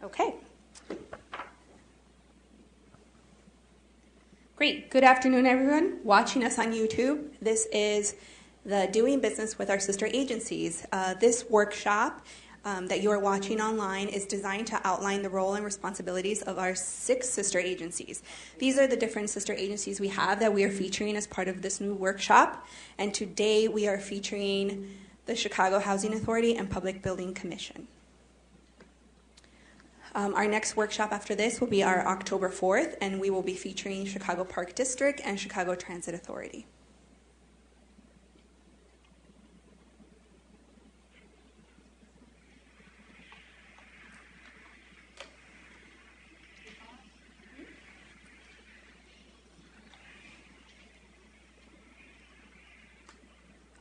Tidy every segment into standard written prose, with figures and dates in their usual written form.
Okay. Great. Good afternoon, everyone watching us on YouTube. This is the Doing Business with Our Sister Agencies. This workshop that you are watching online is designed to outline the role and responsibilities of our 6 sister agencies. These are the different sister agencies we have that we are featuring as part of this new workshop. And today we are featuring the Chicago Housing Authority and Public Building Commission. Our next workshop after this will be our October 4th, and we will be featuring Chicago Park District and Chicago Transit Authority.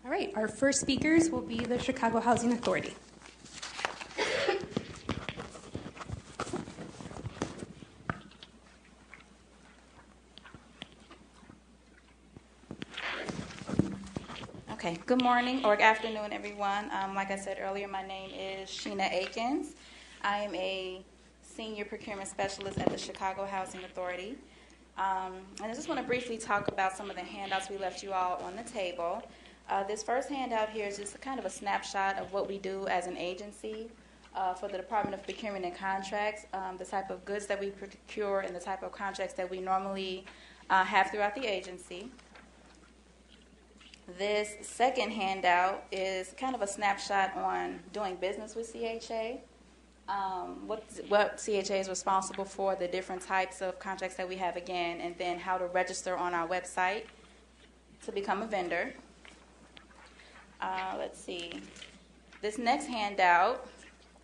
All right, our first speakers will be the Chicago Housing Authority. Okay, good morning or good afternoon, everyone. Like I said earlier, my name is Sheena Akins. I am a senior procurement specialist at the Chicago Housing Authority. And I just want to briefly talk about some of the handouts we left you all on the table. This first handout here is just kind of a snapshot of what we do as an agency for the Department of Procurement and Contracts, the type of goods that we procure and the type of contracts that we normally have throughout the agency. This second handout is kind of a snapshot on doing business with CHA, what CHA is responsible for, the different types of contracts that we have again, and then how to register on our website to become a vendor. Let's see. This next handout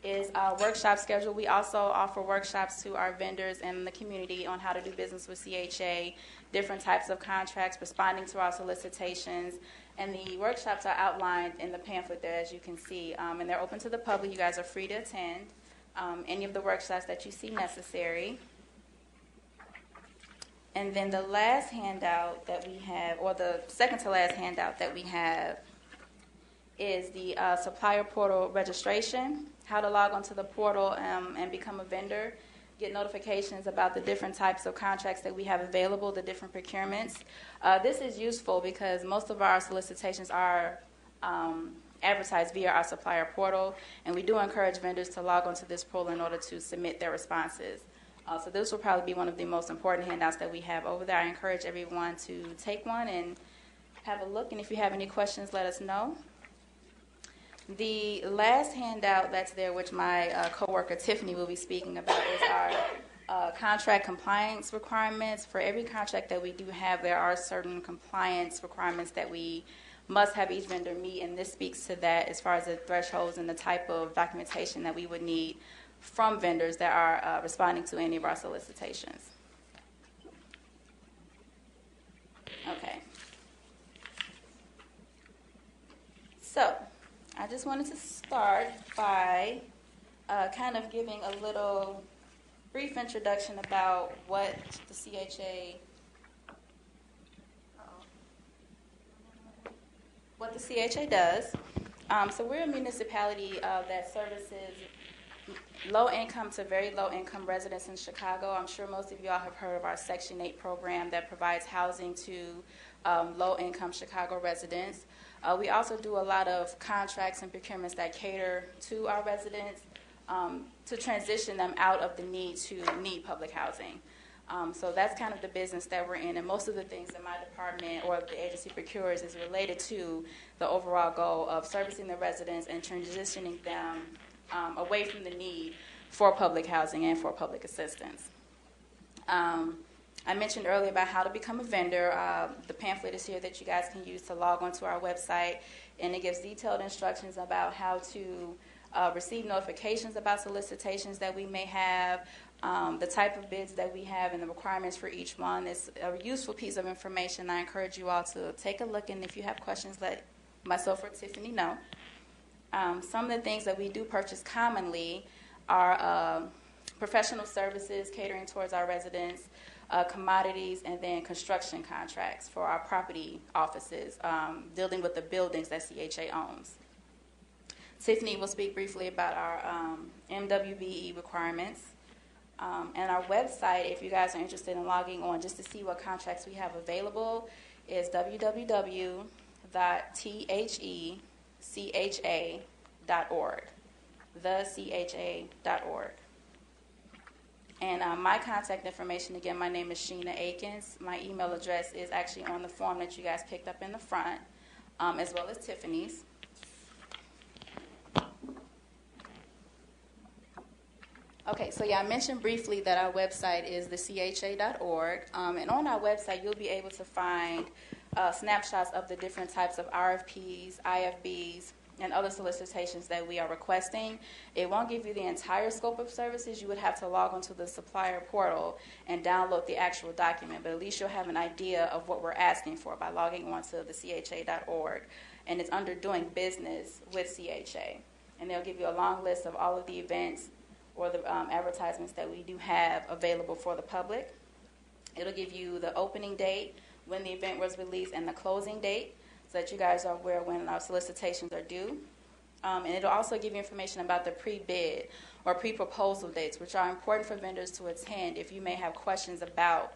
is our workshop schedule. We also offer workshops to our vendors and the community on how to do business with CHA, different types of contracts, responding to our solicitations, and the workshops are outlined in the pamphlet there, as you can see, and they're open to the public. You guys are free to attend any of the workshops that you see necessary. And then the last handout that we have, or the second to last handout that we have, is the supplier portal registration, how to log onto the portal and become a vendor, get notifications about the different types of contracts that we have available, the different procurements. This is useful because most of our solicitations are advertised via our supplier portal, and we do encourage vendors to log onto this portal in order to submit their responses. So this will probably be one of the most important handouts that we have over there. I encourage everyone to take one and have a look, and if you have any questions, let us know. The last handout that's there, which my coworker Tiffany will be speaking about, is our contract compliance requirements. For every contract that we do have, there are certain compliance requirements that we must have each vendor meet, and this speaks to that as far as the thresholds and the type of documentation that we would need from vendors that are responding to any of our solicitations. Okay. So I just wanted to start by kind of giving a little brief introduction about what the CHA does. So we're a municipality that services low-income to very low-income residents in Chicago. I'm sure most of you all have heard of our Section 8 program that provides housing to low-income Chicago residents. We also do a lot of contracts and procurements that cater to our residents to transition them out of the need to need public housing. So that's kind of the business that we're in, and most of the things that my department or the agency procures is related to the overall goal of servicing the residents and transitioning them away from the need for public housing and for public assistance. I mentioned earlier about how to become a vendor. The pamphlet is here that you guys can use to log onto our website, and it gives detailed instructions about how to receive notifications about solicitations that we may have, the type of bids that we have, and the requirements for each one. It's a useful piece of information. I encourage you all to take a look, and if you have questions, let myself or Tiffany know. Some of the things that we do purchase commonly are professional services catering towards our residents, commodities, and then construction contracts for our property offices, dealing with the buildings that CHA owns. Tiffany will speak briefly about our MWBE requirements. And our website, if you guys are interested in logging on just to see what contracts we have available, is www.thecha.org. thecha.org. And my contact information, again, my name is Sheena Akins. My email address is actually on the form that you guys picked up in the front, as well as Tiffany's. Okay, so yeah, I mentioned briefly that our website is thecha.org, and on our website you'll be able to find snapshots of the different types of RFPs, IFBs, and other solicitations that we are requesting. It won't give you the entire scope of services. You would have to log onto the supplier portal and download the actual document, but at least you'll have an idea of what we're asking for by logging onto the CHA.org. And it's under doing business with CHA. And they'll give you a long list of all of the events or the advertisements that we do have available for the public. It'll give you the opening date, when the event was released, and the closing date, so that you guys are aware when our solicitations are due. And it'll also give you information about the pre-bid or pre-proposal dates, which are important for vendors to attend if you may have questions about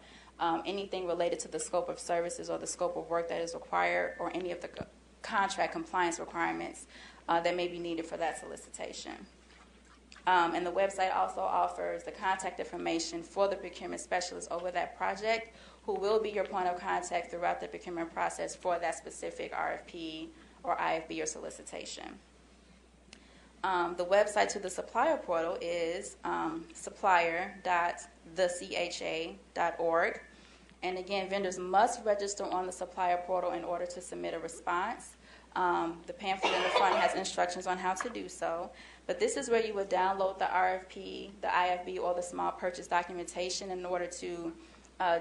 anything related to the scope of services or the scope of work that is required, or any of the contract compliance requirements that may be needed for that solicitation. And the website also offers the contact information for the procurement specialist over that project, who will be your point of contact throughout the procurement process for that specific RFP or IFB or solicitation. The website to the supplier portal is supplier.thecha.org. And again, vendors must register on the supplier portal in order to submit a response. The pamphlet in the front has instructions on how to do so. But this is where you would download the RFP, the IFB, or the small purchase documentation in order to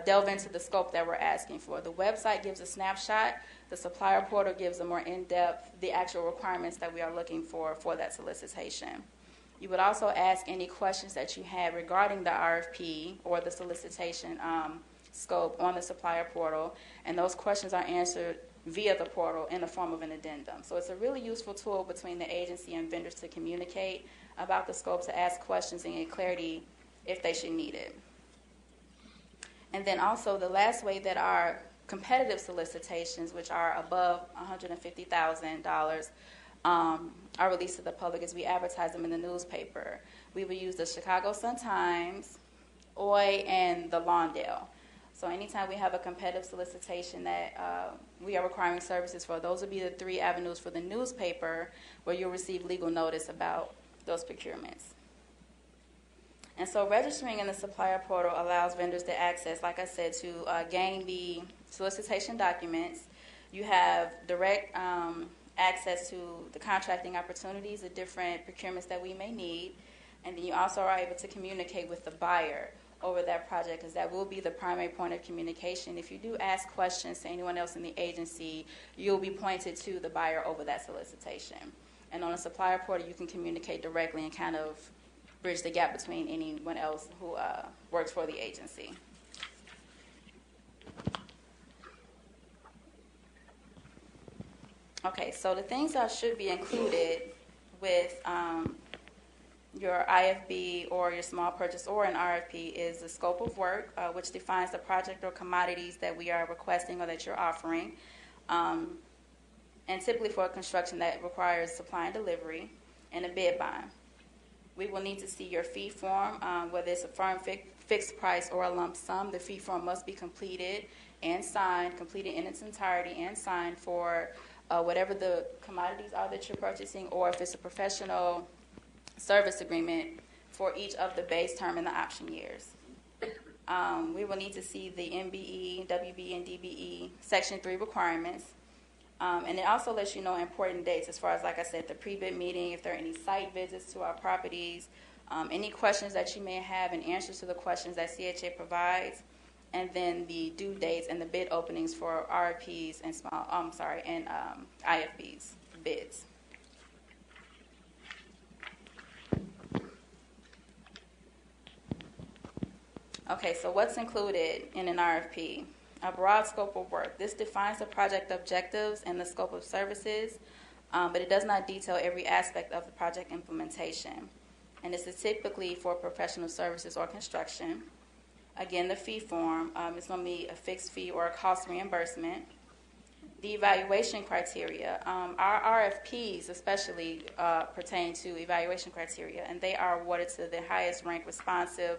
delve into the scope that we're asking for. The website gives a snapshot. The supplier portal gives a more in-depth, the actual requirements that we are looking for that solicitation. You would also ask any questions that you have regarding the RFP or the solicitation scope on the supplier portal, and those questions are answered via the portal in the form of an addendum. So it's a really useful tool between the agency and vendors to communicate about the scope, to ask questions and get clarity if they should need it. And then also the last way that our competitive solicitations, which are above $150,000, are released to the public, is we advertise them in the newspaper. We will use the Chicago Sun-Times, OI, and the Lawndale. So anytime we have a competitive solicitation that we are requiring services for, those would be the three avenues for the newspaper where you'll receive legal notice about those procurements. And so registering in the supplier portal allows vendors to access, like I said, to gain the solicitation documents. You have direct access to the contracting opportunities, the different procurements that we may need, and then you also are able to communicate with the buyer over that project, because that will be the primary point of communication. If you do ask questions to anyone else in the agency, you'll be pointed to the buyer over that solicitation. And on the supplier portal, you can communicate directly and kind of bridge the gap between anyone else who works for the agency. Okay, so the things that should be included with your IFB or your small purchase or an RFP is the scope of work, which defines the project or commodities that we are requesting or that you're offering. And typically for a construction that requires supply and delivery, and a bid bond. We will need to see your fee form, whether it's a firm fixed price or a lump sum. The fee form must be completed and signed, completed in its entirety and signed for whatever the commodities are that you're purchasing, or if it's a professional service agreement for each of the base term and the option years. We will need to see the MBE, WB, and DBE Section 3 requirements. And it also lets you know important dates as far as, like I said, the pre-bid meeting, if there are any site visits to our properties, any questions that you may have and answers to the questions that CHA provides, and then the due dates and the bid openings for RFPs and IFBs bids. Okay, so what's included in an RFP? A broad scope of work. This defines the project objectives and the scope of services. but it does not detail every aspect of the project implementation. And this is typically for professional services or construction. Again, the fee form is going to be a fixed fee or a cost reimbursement. The evaluation criteria, our RFPs especially pertain to evaluation criteria, and they are awarded to the highest ranked responsive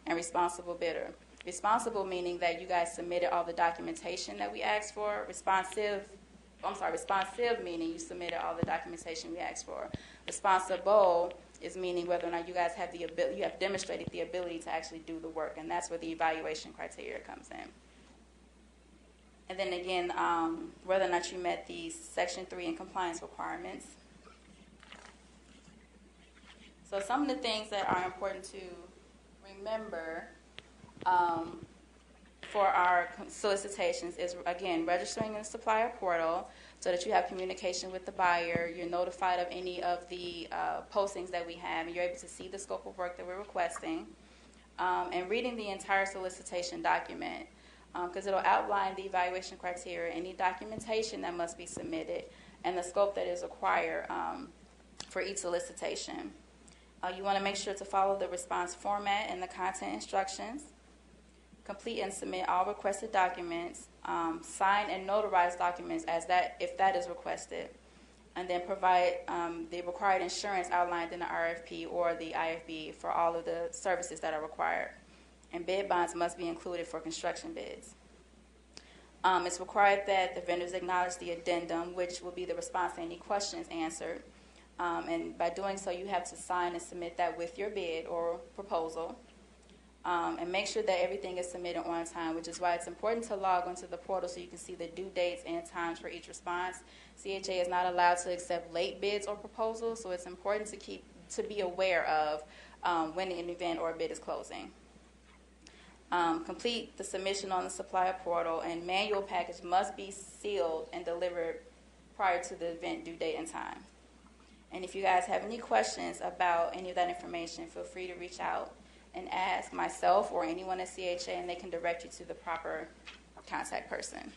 and responsible bidder. Responsible meaning that you guys submitted all the documentation that we asked for. Responsive meaning you submitted all the documentation we asked for. Responsible is meaning whether or not you guys have you have demonstrated the ability to actually do the work, and that's where the evaluation criteria comes in. And then again, whether or not you met the Section 3 and compliance requirements. So some of the things that are important to remember for our solicitations is, again, registering in the supplier portal so that you have communication with the buyer. You're notified of any of the postings that we have, and you're able to see the scope of work that we're requesting. And reading the entire solicitation document, because it'll outline the evaluation criteria, any documentation that must be submitted, and the scope that is required for each solicitation. You want to make sure to follow the response format and the content instructions. Complete and submit all requested documents. Sign and notarize documents if that is requested. And then provide the required insurance outlined in the RFP or the IFB for all of the services that are required. And bid bonds must be included for construction bids. It's required that the vendors acknowledge the addendum, which will be the response to any questions answered. And by doing so, you have to sign and submit that with your bid or proposal. And make sure that everything is submitted on time, which is why it's important to log onto the portal so you can see the due dates and times for each response. CHA is not allowed to accept late bids or proposals, so it's important to be aware of when an event or a bid is closing. Complete the submission on the supplier portal, and manual package must be sealed and delivered prior to the event due date and time. And if you guys have any questions about any of that information, feel free to reach out and ask myself or anyone at CHA, and they can direct you to the proper contact person.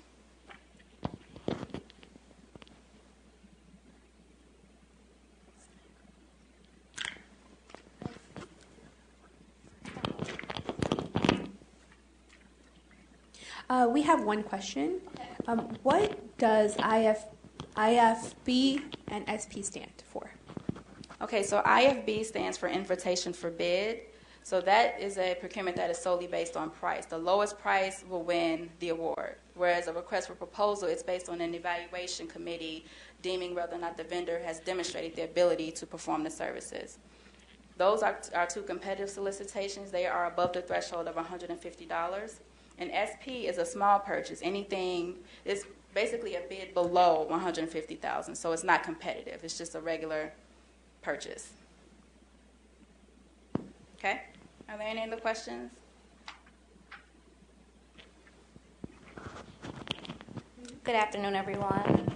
We have one question. What does IFB and SP stand for? Okay, so IFB stands for Invitation for Bid. So that is a procurement that is solely based on price. The lowest price will win the award, whereas a request for proposal is based on an evaluation committee deeming whether or not the vendor has demonstrated the ability to perform the services. Those are our two competitive solicitations. They are above the threshold of $150. And SP is a small purchase. Anything is basically a bid below $150,000, so it's not competitive. It's just a regular purchase. Okay? Are there any other questions? Good afternoon, everyone.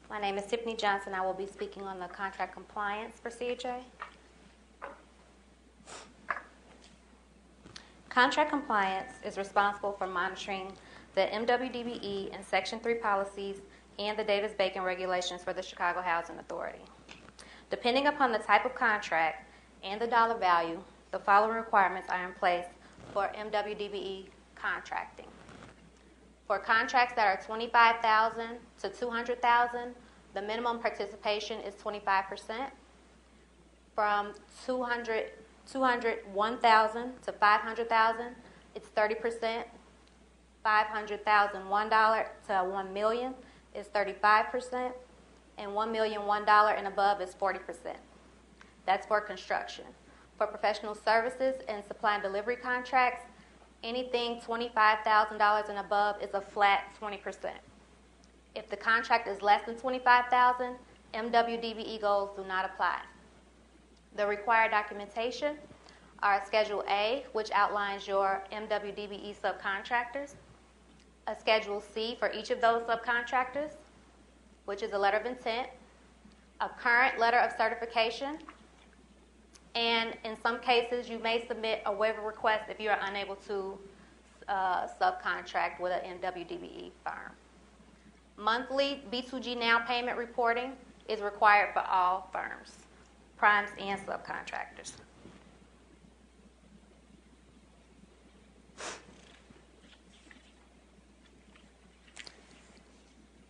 My name is Tiffany Johnson. I will be speaking on the contract compliance for CHA. Contract compliance is responsible for monitoring the MWDBE and Section 3 policies and the Davis-Bacon regulations for the Chicago Housing Authority. Depending upon the type of contract and the dollar value, the following requirements are in place for MWDBE contracting. For contracts that are $25,000 to $200,000, the minimum participation is 25%. From $201,000 to $500,000, it's 30%. $500,001 to $1 million is 35%, and $1,001 and above is 40%. That's for construction. For professional services and supply and delivery contracts, anything $25,000 and above is a flat 20%. If the contract is less than $25,000, MWDBE goals do not apply. The required documentation are Schedule A, which outlines your MWDBE subcontractors, a Schedule C for each of those subcontractors, which is a letter of intent, a current letter of certification, and in some cases you may submit a waiver request if you are unable to subcontract with an MWDBE firm. Monthly B2G Now payment reporting is required for all firms, primes and subcontractors.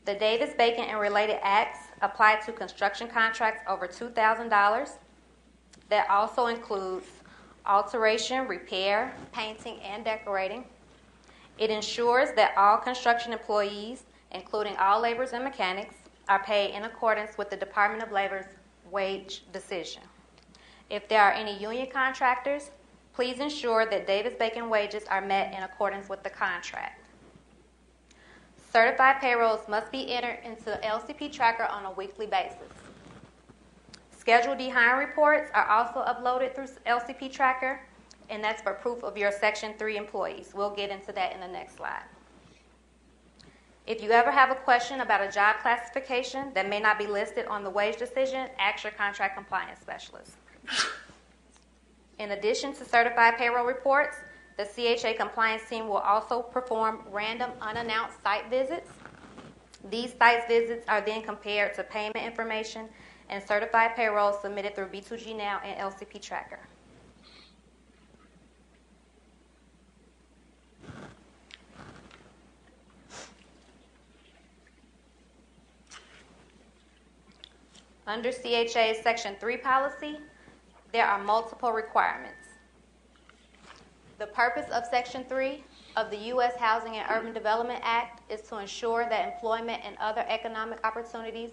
The Davis-Bacon and related acts apply to construction contracts over $2,000. That also includes alteration, repair, painting, and decorating. It ensures that all construction employees, including all laborers and mechanics, are paid in accordance with the Department of Labor's wage decision. If there are any union contractors, please ensure that Davis-Bacon wages are met in accordance with the contract. Certified payrolls must be entered into LCP Tracker on a weekly basis. Schedule D hiring reports are also uploaded through LCP Tracker, and that's for proof of your Section 3 employees. We'll get into that in the next slide. If you ever have a question about a job classification that may not be listed on the wage decision, ask your contract compliance specialist. In addition to certified payroll reports, the CHA compliance team will also perform random unannounced site visits. These site visits are then compared to payment information and certified payroll submitted through B2G Now and LCP Tracker. Under CHA's Section 3 policy, there are multiple requirements. The purpose of Section 3 of the U.S. Housing and Urban Development Act is to ensure that employment and other economic opportunities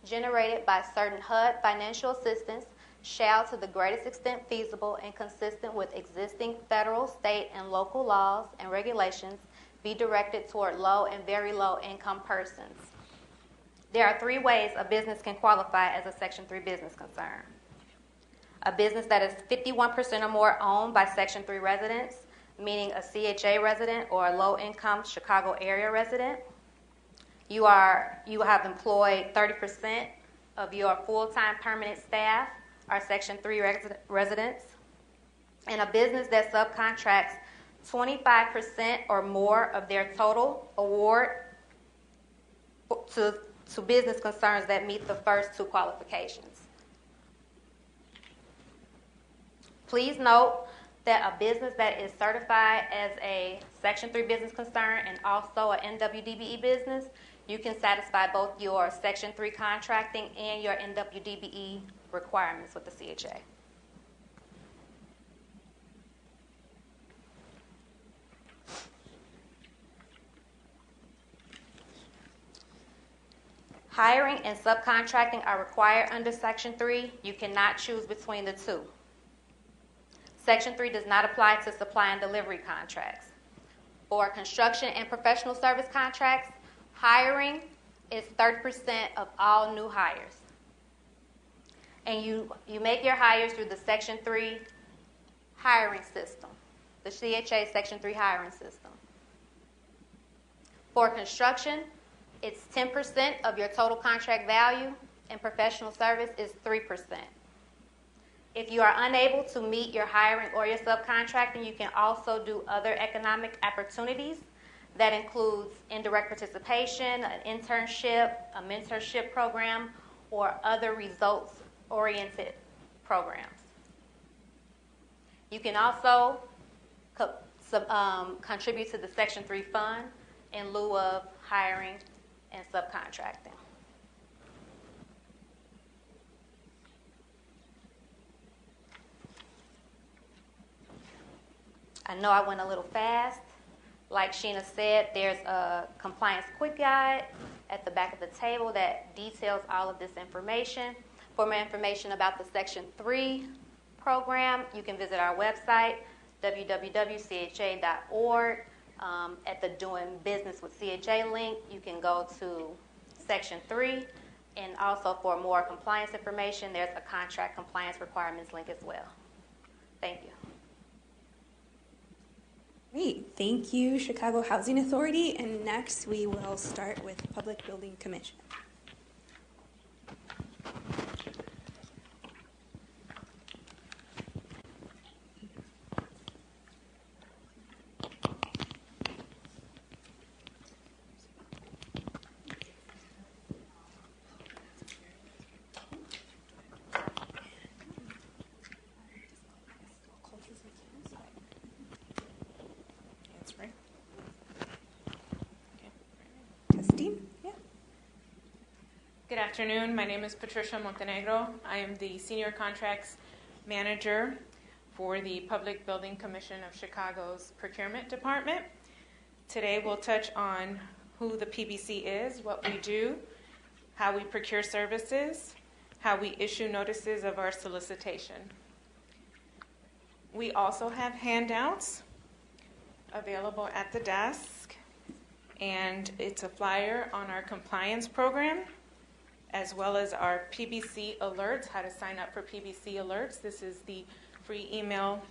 generated by certain HUD financial assistance shall, to the greatest extent feasible and consistent with existing federal, state, and local laws and regulations, be directed toward low and very low income persons. There are 3 ways a business can qualify as a Section 3 business concern. A business that is 51% or more owned by Section 3 residents, meaning a CHA resident or a low-income Chicago area resident. You have employed 30% of your full-time permanent staff are Section 3 residents. And a business that subcontracts 25% or more of their total award to business concerns that meet the first 2 qualifications. Please note that a business that is certified as a Section 3 business concern and also an NWDBE business, you can satisfy both your Section 3 contracting and your NWDBE requirements with the CHA. Hiring and subcontracting are required under Section 3. You cannot choose between the 2. Section 3 does not apply to supply and delivery contracts. For construction and professional service contracts, hiring is 30% of all new hires. And you make your hires through the Section 3 hiring system, the CHA Section 3 hiring system. For construction, it's 10% of your total contract value, and professional service is 3%. If you are unable to meet your hiring or your subcontracting, you can also do other economic opportunities. That includes indirect participation, an internship, a mentorship program, or other results-oriented programs. You can also contribute to the Section 3 fund in lieu of hiring and subcontracting. I know I went a little fast. Like Sheena said, there's a compliance quick guide at the back of the table that details all of this information. For more information about the Section 3 program, you can visit our website, www.cha.org. At the Doing Business with CHA link, you can go to Section 3. And also for more compliance information, there's a contract compliance requirements link as well. Thank you. Great, thank you, Chicago Housing Authority. And next we will start with Public Building Commission. Good afternoon. My name is Patricia Montenegro. I am the Senior Contracts Manager for the Public Building Commission of Chicago's Procurement Department. Today we'll touch on who the PBC is, what we do, how we procure services, how we issue notices of our solicitation. We also have handouts available at the desk, and it's a flyer on our compliance program, as well as our PBC alerts, how to sign up for PBC alerts. This is the free email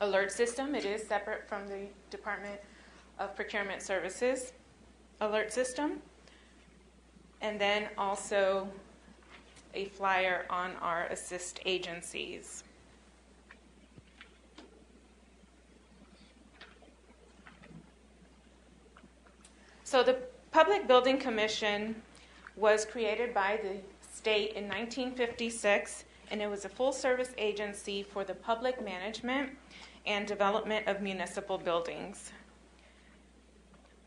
alert system. It is separate from the Department of Procurement Services alert system. And then also a flyer on our assist agencies. So the Public Building Commission was created by the state in 1956, and it was a full-service agency for the public management and development of municipal buildings.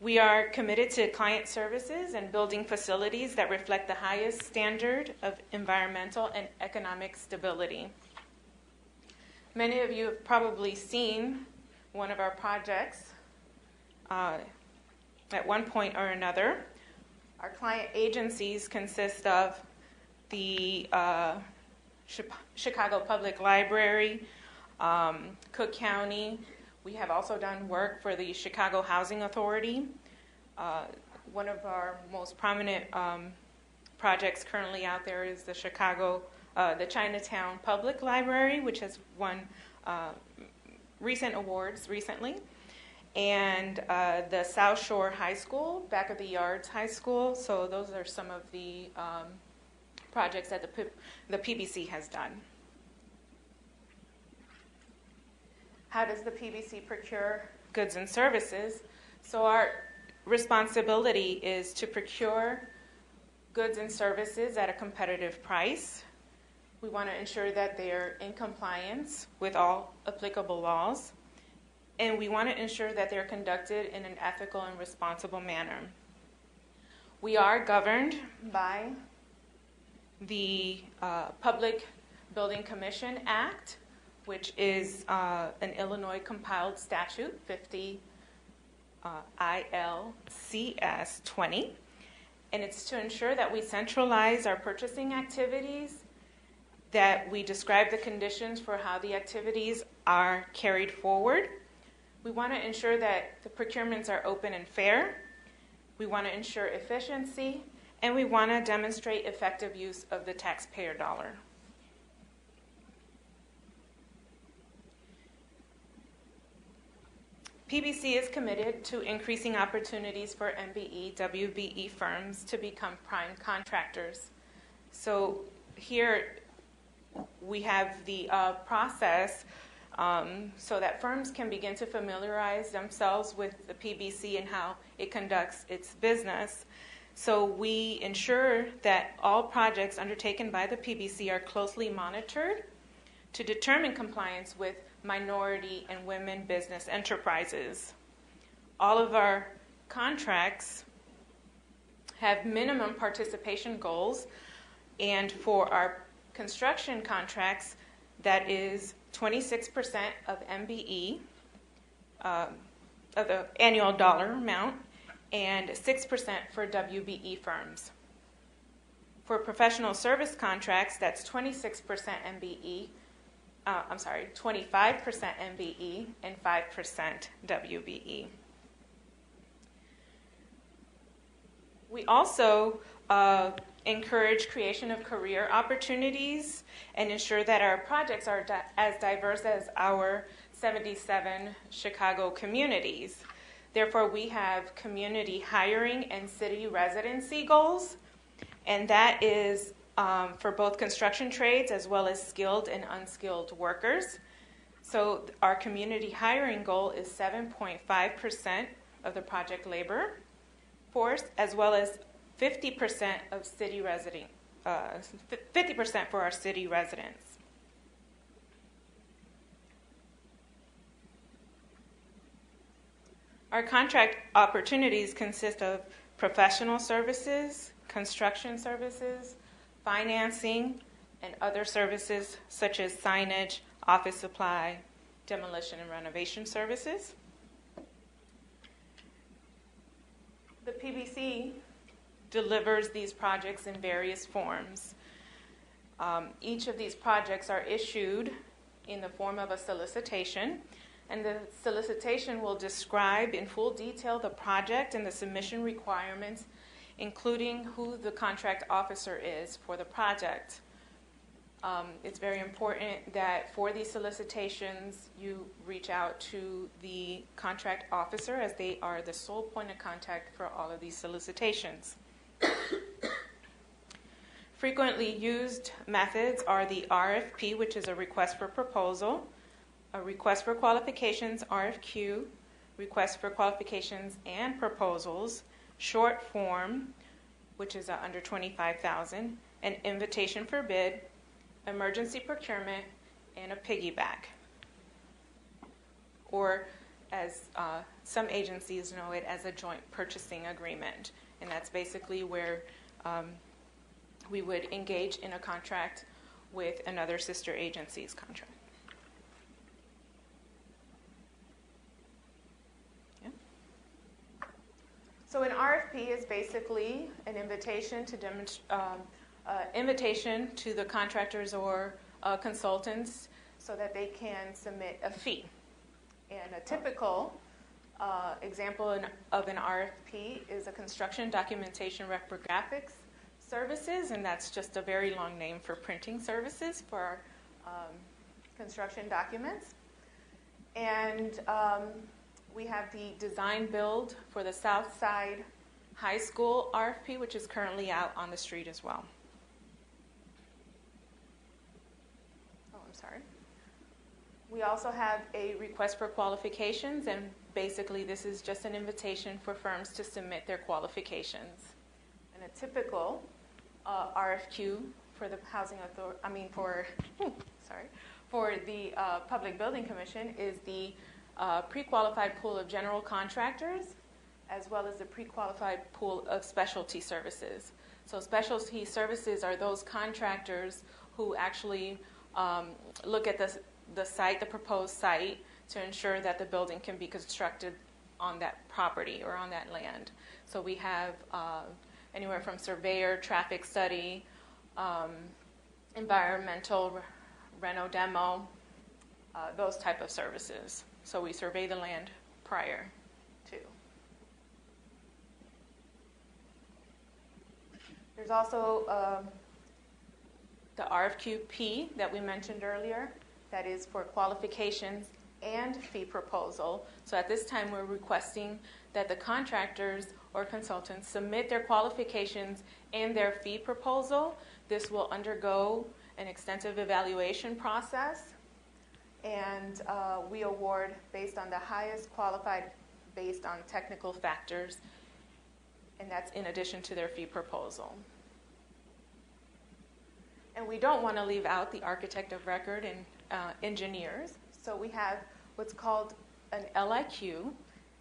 We are committed to client services and building facilities that reflect the highest standard of environmental and economic stability. Many of you have probably seen one of our projects at one point or another. Our client agencies consist of the Chicago Public Library, Cook County. We have also done work for the Chicago Housing Authority. One of our most prominent projects currently out there is the Chinatown Public Library, which has won recent awards recently. And the South Shore High School, Back of the Yards High School. So those are some of the projects that the PBC has done. How does the PBC procure goods and services? So our responsibility is to procure goods and services at a competitive price. We want to ensure that they are in compliance with all applicable laws. And we want to ensure that they're conducted in an ethical and responsible manner. We are governed by the Public Building Commission Act, which is an Illinois compiled statute, 50 ILCS 20. And it's to ensure that we centralize our purchasing activities, that we describe the conditions for how the activities are carried forward. We want to ensure that the procurements are open and fair. We want to ensure efficiency, and we want to demonstrate effective use of the taxpayer dollar. PBC is committed to increasing opportunities for MBE, WBE firms to become prime contractors. So here we have the process so that firms can begin to familiarize themselves with the PBC and how it conducts its business. So we ensure that all projects undertaken by the PBC are closely monitored to determine compliance with minority and women business enterprises. All of our contracts have minimum participation goals, and for our construction contracts, that is 26% of MBE, of the annual dollar amount, and 6% for WBE firms. For professional service contracts, that's 26% MBE, 25% MBE, and 5% WBE. We also encourage creation of career opportunities and ensure that our projects are as diverse as our 77 Chicago communities. Therefore, we have community hiring and city residency goals, and that is for both construction trades as well as skilled and unskilled workers. So our community hiring goal is 7.5% of the project labor force, as well as 50% of city resident, 50% for our city residents. Our contract opportunities consist of professional services, construction services, financing, and other services such as signage, office supply, demolition and renovation services. The PBC delivers these projects in various forms. Each of these projects are issued in the form of a solicitation, and the solicitation will describe in full detail the project and the submission requirements, including who the contract officer is for the project. It's very important that for these solicitations, you reach out to the contract officer, as they are the sole point of contact for all of these solicitations. Frequently used methods are the RFP, which is a request for proposal, a request for qualifications, RFQ, request for qualifications and proposals, short form, which is under $25,000, an invitation for bid, emergency procurement, and a piggyback. Or as some agencies know it, as a joint purchasing agreement. And that's basically where we would engage in a contract with another sister agency's contract. Yeah. So an RFP is basically an invitation to invitation to the contractors or consultants so that they can submit a fee. And a typical example of an RFP is a construction documentation reprographics services, and that's just a very long name for printing services for construction documents. And we have the design build for the South Side High School RFP, which is currently out on the street as well. We also have a request for qualifications, and basically this is just an invitation for firms to submit their qualifications. And a typical RFQ for the for the Public Building Commission is the pre-qualified pool of general contractors, as well as the pre-qualified pool of specialty services. So specialty services are those contractors who actually look at the site, the proposed site, to ensure that the building can be constructed on that property or on that land. So we have anywhere from surveyor, traffic study, environmental, reno demo, those type of services. So we survey the land prior to. There's also the RFQP that we mentioned earlier. That is for qualifications and fee proposal. So at this time, we're requesting that the contractors or consultants submit their qualifications and their fee proposal. This will undergo an extensive evaluation process, and we award based on the highest qualified based on technical factors, and that's in addition to their fee proposal. And we don't want to leave out the architect of record and engineers. So we have what's called an LIQ,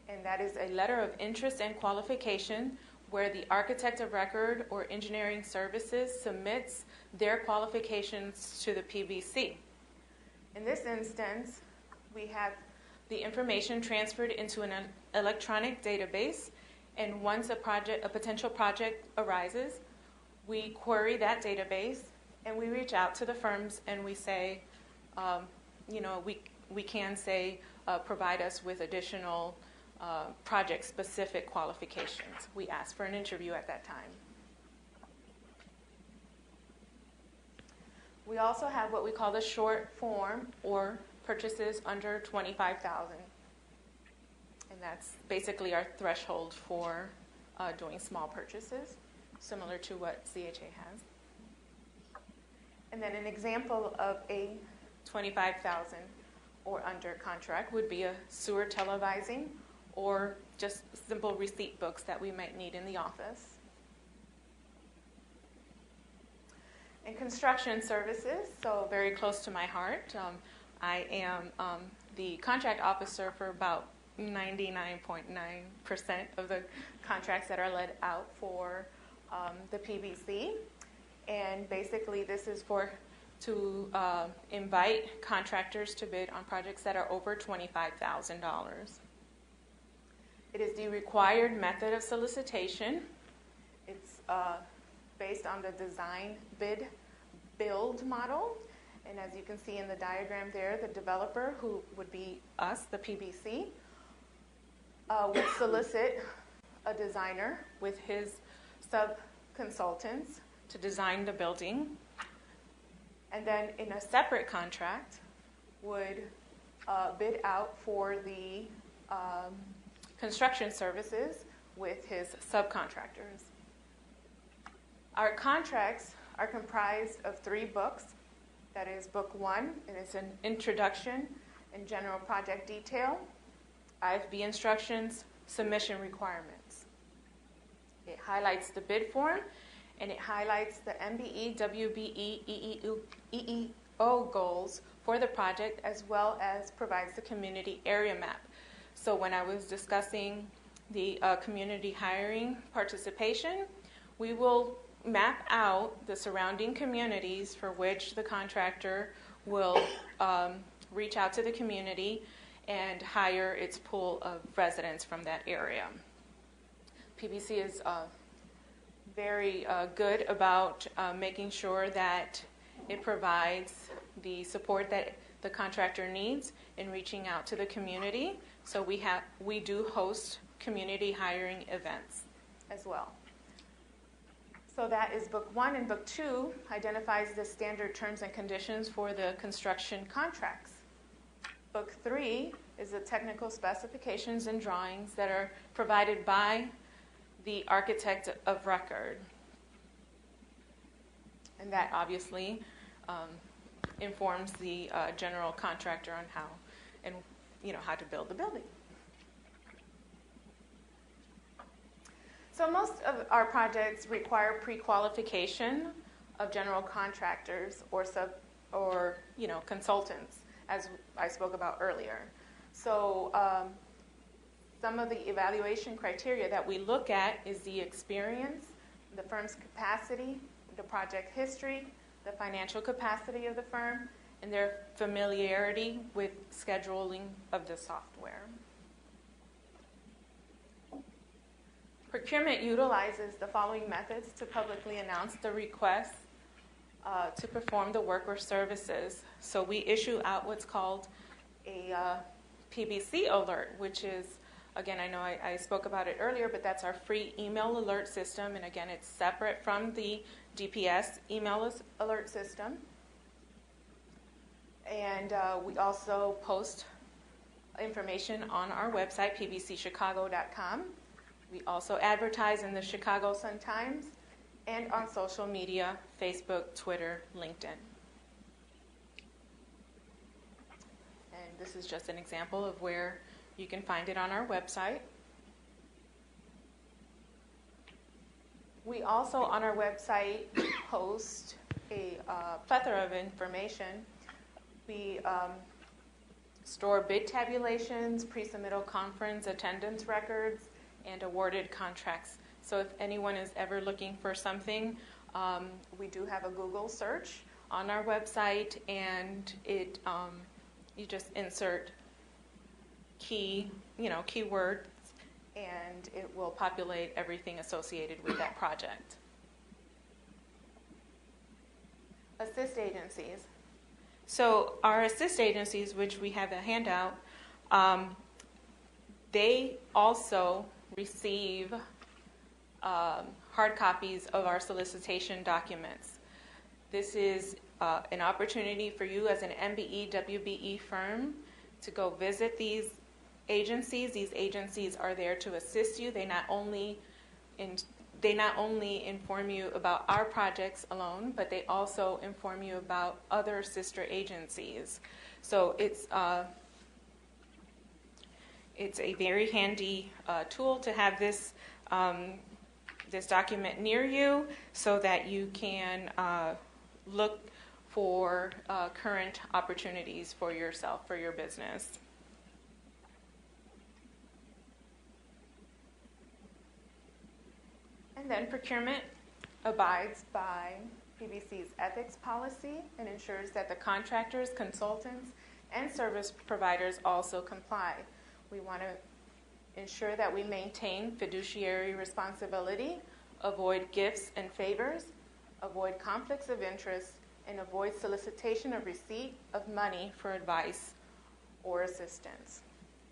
and that is a letter of interest and qualification where the architect of record or engineering services submits their qualifications to the PBC. In this instance, we have the information transferred into an electronic database, and once a potential project arises, we query that database and we reach out to the firms and we say, we can say, provide us with additional project-specific qualifications. We ask for an interview at that time. We also have what we call the short form, or purchases under $25,000. And that's basically our threshold for doing small purchases, similar to what CHA has. And then an example of a $25,000 or under contract would be a sewer televising or just simple receipt books that we might need in the office. And construction services, so very close to my heart. I am the contract officer for about 99.9% of the contracts that are let out for the PBC. And basically this is to invite contractors to bid on projects that are over $25,000. It is the required method of solicitation. It's based on the design bid build model. And as you can see in the diagram there, the developer, who would be us, the PBC, would solicit a designer with his sub-consultants to design the building. And then in a separate contract would bid out for the construction services with his subcontractors. Our contracts are comprised of 3 books. That is book 1, it is an introduction and general project detail, IFB instructions, submission requirements. It highlights the bid form, and it highlights the MBE, WBE, EEO goals for the project, as well as provides the community area map. So when I was discussing the community hiring participation, we will map out the surrounding communities for which the contractor will reach out to the community and hire its pool of residents from that area. PBC is very good about making sure that it provides the support that the contractor needs in reaching out to the community. So we do host community hiring events as well. So that is book 1, and book 2 identifies the standard terms and conditions for the construction contracts. Book 3 is the technical specifications and drawings that are provided by the architect of record. And that obviously informs the general contractor on how to build the building. So most of our projects require pre-qualification of general contractors or consultants, as I spoke about earlier. So some of the evaluation criteria that we look at is the experience, the firm's capacity, the project history, the financial capacity of the firm, and their familiarity with scheduling of the software. Procurement utilizes the following methods to publicly announce the request to perform the work or services. So we issue out what's called a PBC alert, which is, again, I know I spoke about it earlier, but that's our free email alert system. And again, it's separate from the DPS email alert system. And we also post information on our website, pbcchicago.com. We also advertise in the Chicago Sun-Times and on social media, Facebook, Twitter, LinkedIn. And this is just an example of where you can find it on our website. We also, on our website, post a plethora of information. We store bid tabulations, pre-submittal conference attendance records, and awarded contracts. So if anyone is ever looking for something, we do have a Google search on our website, and it you just insert keywords, and it will populate everything associated with that project. Assist agencies. So our assist agencies, which we have a handout, they also receive hard copies of our solicitation documents. This is an opportunity for you as an MBE, WBE firm to go visit these agencies. These agencies are there to assist you. They not only inform you about our projects alone, but they also inform you about other sister agencies. So it's a very handy tool to have this this document near you so that you can look for current opportunities for yourself, for your business. And then procurement abides by PBC's ethics policy and ensures that the contractors, consultants, and service providers also comply. We want to ensure that we maintain fiduciary responsibility, avoid gifts and favors, avoid conflicts of interest, and avoid solicitation of receipt of money for advice or assistance.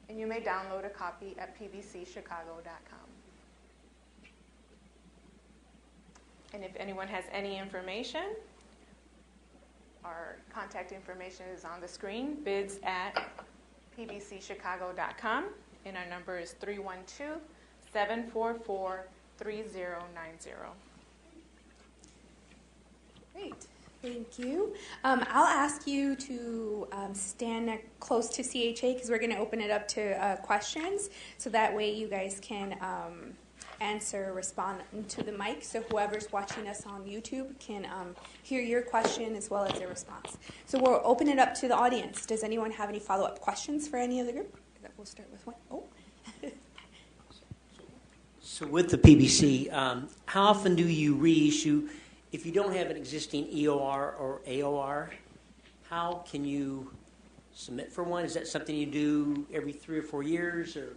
And you may download a copy at pbcchicago.com. And if anyone has any information, our contact information is on the screen, bids at pbcchicago.com, and our number is 312-744-3090. Great. Thank you. I'll ask you to stand close to CHA because we're going to open it up to questions, so that way you guys can answer, respond to the mic, so whoever's watching us on YouTube can hear your question as well as your response. So we'll open it up to the audience. Does anyone have any follow-up questions for any of the group? We'll start with one. Oh. So with the PBC, how often do you reissue? If you don't have an existing EOR or AOR, how can you submit for one? Is that something you do every 3 or 4 years? Or?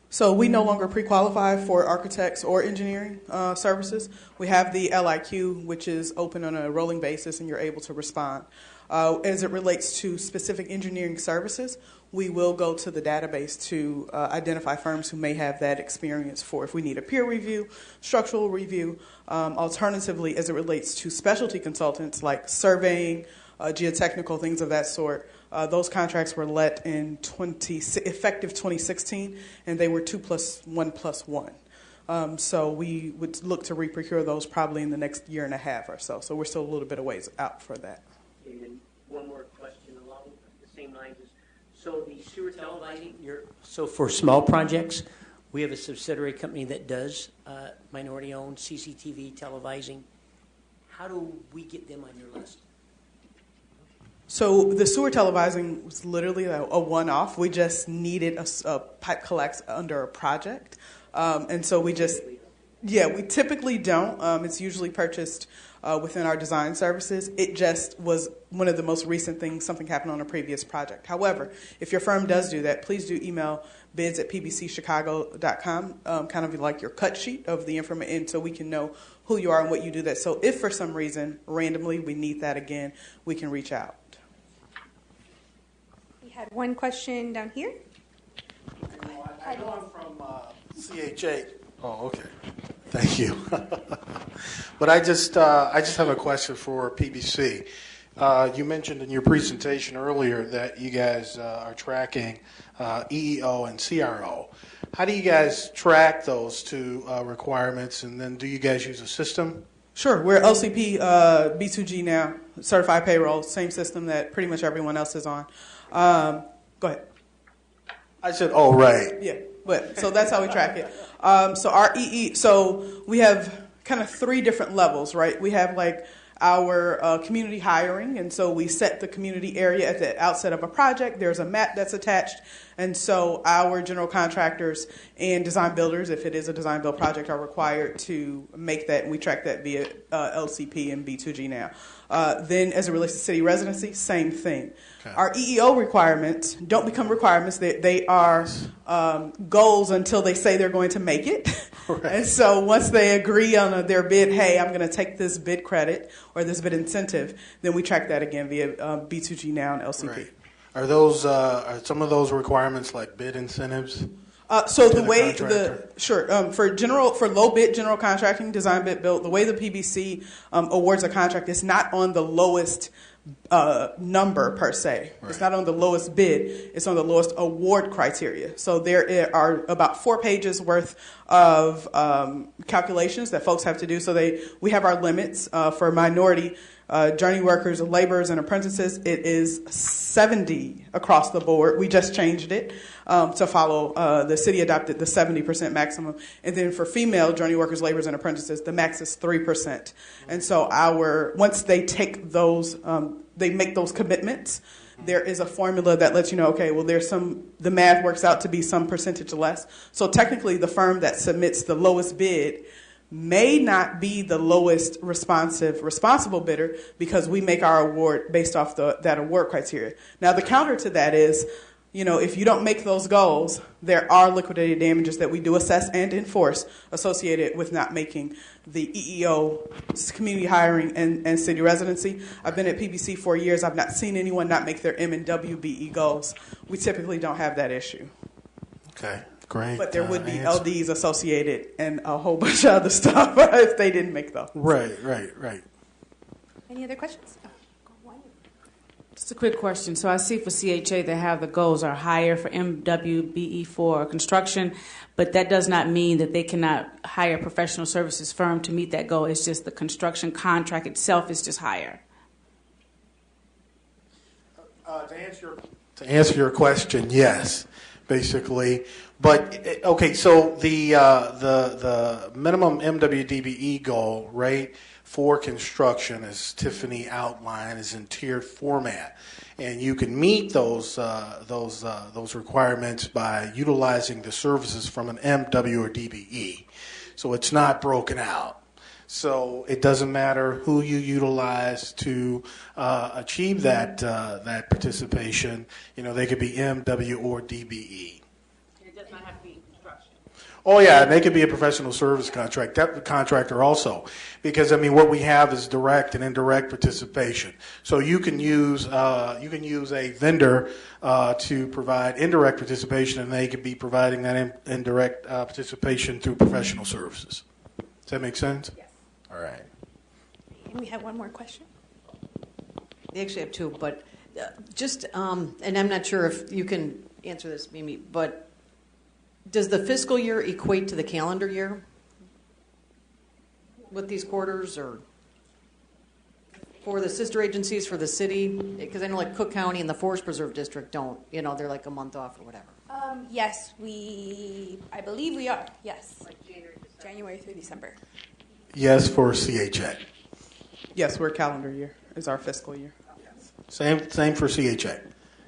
So we no longer pre-qualify for architects or engineering services. We have the LIQ, which is open on a rolling basis, and you're able to respond. As it relates to specific engineering services, we will go to the database to identify firms who may have that experience for if we need a peer review, structural review. Alternatively, as it relates to specialty consultants like surveying, geotechnical, things of that sort, those contracts were let in effective 2016, and they were 2+1+1. So we would look to re-procure those probably in the next year and a half or so. So we're still a little bit of ways out for that. And then one more question along the same lines is, so the sewer televising, so for small projects, we have a subsidiary company that does minority-owned CCTV televising. How do we get them on your list? So the sewer televising was literally a one-off. We just needed a pipe collect under a project. And so we typically don't. It's usually purchased within our design services. It just was one of the most recent things, something happened on a previous project. However, if your firm does do that, please do email bids@pbcchicago.com, kind of like your cut sheet of the information, so we can know who you are and what you do that. So if for some reason, randomly, we need that again, we can reach out. We had one question down here. I know I'm from CHA. Oh, okay. Thank you. But I just have a question for PBC. You mentioned in your presentation earlier that you guys are tracking EEO and CRO. How do you guys track those two requirements, and then do you guys use a system? Sure. We're LCP B2G now, certified payroll, same system that pretty much everyone else is on. Go ahead. I said, oh, right. Yeah, but so that's how we track it. So our so we have kind of 3 different levels, right? We have like our community hiring, and so we set the community area at the outset of a project. There's a map that's attached, and so our general contractors and design builders, if it is a design build project, are required to make that, and we track that via LCP and B2G now. Then as it relates to city residency, same thing. Okay. Our EEO requirements don't become requirements. They are goals until they say they're going to make it. Right. And so once they agree on their bid, hey, I'm going to take this bid credit or this bid incentive, then we track that again via B2G now and LCP. Right. Are those are some of those requirements like bid incentives? So the way for low bid general contracting, design bid build, the way the PBC awards a contract is not on the lowest number per se. Right. It's not on the lowest bid. It's on the lowest award criteria. So there are about 4 pages worth of calculations that folks have to do. So we have our limits for minority journey workers, laborers, and apprentices. It is 70 across the board. We just changed it to follow. The city adopted the 70% maximum. And then for female journey workers, laborers, and apprentices, the max is 3%. And so once they take those, they make those commitments, there is a formula that lets you know, okay, well, the math works out to be some percentage less. So technically, the firm that submits the lowest bid may not be the lowest responsible bidder because we make our award based off that award criteria. Now, the counter to that is, if you don't make those goals, there are liquidated damages that we do assess and enforce associated with not making the EEO, community hiring, and city residency. I've been at PBC 4 years. I've not seen anyone not make their M and WBE goals. We typically don't have that issue. Okay, great. But there would be answer. LDs associated and a whole bunch of other stuff if they didn't make those. Right. Any other questions? Just a quick question. So I see for CHA they have the goals are higher for MWBE for construction, but that does not mean that they cannot hire a professional services firm to meet that goal. It's just the construction contract itself is just higher. To answer your question, yes, basically. But okay, so the minimum MWDBE goal, right, for construction, as Tiffany outlined, is in tiered format, and you can meet those requirements by utilizing the services from an MW or DBE. So it's not broken out. So it doesn't matter who you utilize to achieve that participation. They could be MW or DBE. It does not have to be construction. Oh yeah, and they could be a professional service contractor also, because what we have is direct and indirect participation. So you can use a vendor to provide indirect participation, and they could be providing that indirect participation through professional services. Does that make sense? Yes. All right. And we have one more question. They actually have two, but and I'm not sure if you can answer this, Mimi, but does the fiscal year equate to the calendar year with these quarters, or for the sister agencies for the city? Because I know like Cook County and the Forest Preserve District don't, they're like a month off or whatever. Yes, I believe we are. Yes. Like January through December. Yes, for CHA. Yes, we're calendar year is our fiscal year. Same for CHA.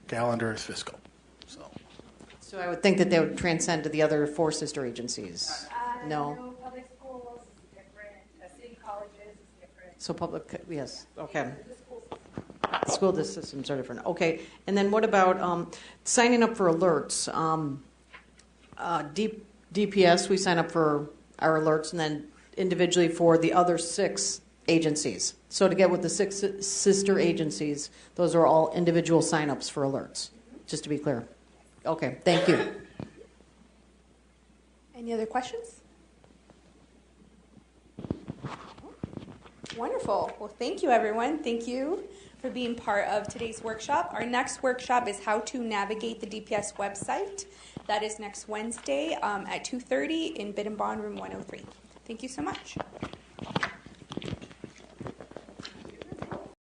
Calendar is fiscal. So I would think that they would transcend to the other four sister agencies. No. Public schools is different. City colleges is different. So public, yes, okay. School systems are different. Okay, and then what about signing up for alerts? DPS, we sign up for our alerts, and then individually for the other 6 agencies. So to get with the 6 sister agencies, those are all individual sign-ups for alerts, just to be clear. Okay, thank you. Any other questions? Wonderful. Well, thank you, everyone. Thank you for being part of today's workshop. Our next workshop is how to navigate the DPS website. That is next Wednesday at 2:30 in Bid and Bond Room 103. Thank you so much.